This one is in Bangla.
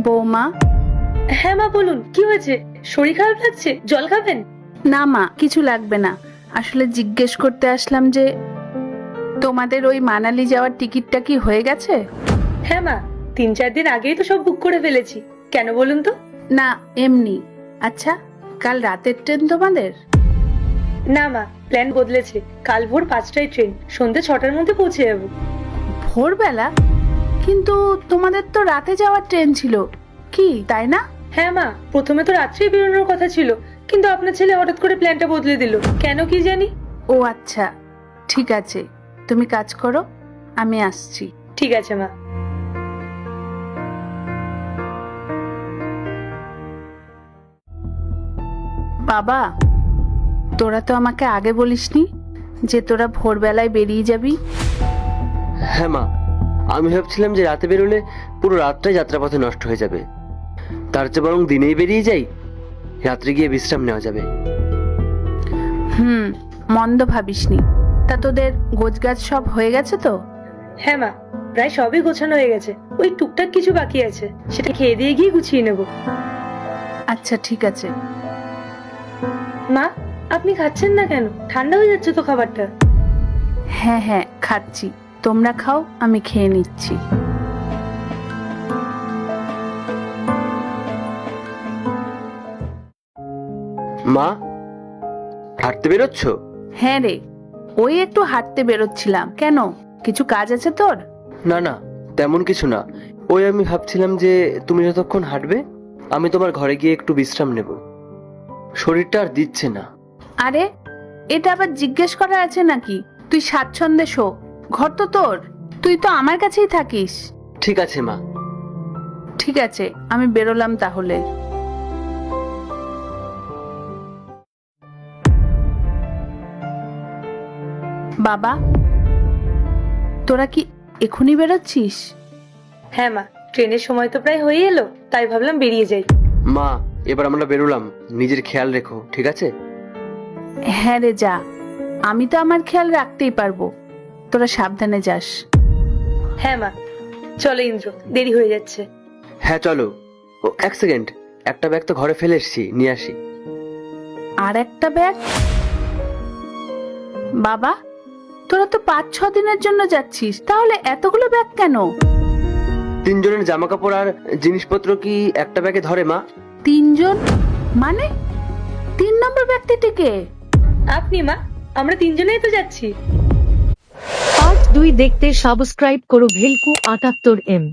বৌমা। হ্যাঁ মা বলুন, কি হয়েছে? শরীর খারাপ লাগছে? জল খাবেন? না মা, কিছু লাগবে না। আসলে জিজ্ঞেস করতে আসলাম যে তোমাদের ওই মানালি যাওয়ার টিকিটটা কি হয়ে গেছে? হ্যাঁ মা, 3-4 দিন আগেই তো সব বুক করে ফেলেছি। কেন বলুন তো? না, এমনি। আচ্ছা, কাল রাতের ট্রেন তোমাদের? না মা, প্ল্যান বদলেছে। কাল ভোর 5টায় ট্রেন, সন্ধ্যে 6টার মধ্যে পৌঁছে যাবো। ভোরবেলা? কিন্তু তোমাদের তো রাতে যাওয়ার ট্রেন ছিল, কি তাই না? হ্যাঁ মা, প্রথমে তো রাত্রেই বেরোনোর কথা ছিল, কিন্তু আপনার ছেলে হঠাৎ করে প্ল্যানটা বদলে দিল, কেন কি জানি। ও আচ্ছা, ঠিক আছে, তুমি কাজ করো, আমি আসছি। ঠিক আছে মা। বাবা, তোরা তো আমাকে আগে বলিসনি যে তোরা ভোরবেলায় বেরিয়ে যাবি। হ্যাঁ মা, আমি ভাবছিলাম যে রাতে বেরোলে পুরো রাতটাই যাত্রাপথে নষ্ট হয়ে যাবে। তার চেয়ে বরং দিনেই বেরিয়ে যাই, রাত্রে গিয়ে বিশ্রাম নেওয়া যাবে। মন্দ ভাবিসনি। তা তোদের গোছগাছ সব হয়ে গেছে তো? হ্যাঁ মা, প্রায় সবই গোছানো হয়ে গেছে। ওই টুকটাক কিছু বাকি আছে, সেটা খেয়ে দিয়ে গিয়ে গুছিয়ে নেব। আচ্ছা ঠিক আছে। মা, আপনি খাচ্ছেন না কেন? ঠান্ডা হয়ে যাচ্ছে তো খাবারটা। হ্যাঁ হ্যাঁ, খাচ্ছি, তোমরা খাও, আমি খেয়ে নিচ্ছি। মা, হাঁটতে বেরোচ্ছ? হ্যাঁ রে, ওই একটু হাঁটতে বেরোচ্ছিলাম। কেন, কিছু কাজ আছে তোর? না না, তেমন কিছু না। ওই আমি ভাবছিলাম যে তুমি যতক্ষণ হাঁটবে আমি তোমার ঘরে গিয়ে একটু বিশ্রাম নেব। শরীরটা আর দিচ্ছে না। আরে, এটা আবার জিজ্ঞেস করা আছে নাকি? তুই স্বাচ্ছন্দ্যে শো, ঘর তো তোর, তুই তো আমার কাছেই থাকিস। ঠিক আছে মা। ঠিক আছে, আমি বেরোলাম তাহলে। বাবা, তোরা কি এখনই বেরোচ্ছিস? হ্যাঁ মা, ট্রেনের সময় তো প্রায় হয়ে এলো, তাই ভাবলাম বেরিয়ে যাই। মা, এবার আমরা বেরোলাম, নিজের খেয়াল রেখো, ঠিক আছে? হ্যাঁ রে, যা, আমি তো আমার খেয়াল রাখতেই পারবো, তোরা সাবধানে যাস। হ্যাঁ মা, চলো ইন্দ্র, দেরি হয়ে যাচ্ছে। হ্যাঁ চলো। ও এক সেকেন্ড, একটা ব্যাগ তো ঘরে ফেলে এসেছি, নিয়ে আসি। আর একটা ব্যাগ? বাবা, তোরা তো 5-6 দিনের জন্য যাচ্ছিস, তাহলে এতগুলো ব্যাগ কেন? 3 জনের জামা কাপড় আর জিনিসপত্র কি একটা ব্যাগে ধরে মা? 3 জন মানে 3 নম্বর ব্যক্তিটিকে? আপনি মা, আমরা 3 জনেই তো যাচ্ছি। পার্ট 2 দেখতে সাবস্ক্রাইব করো ভেলকু 78M।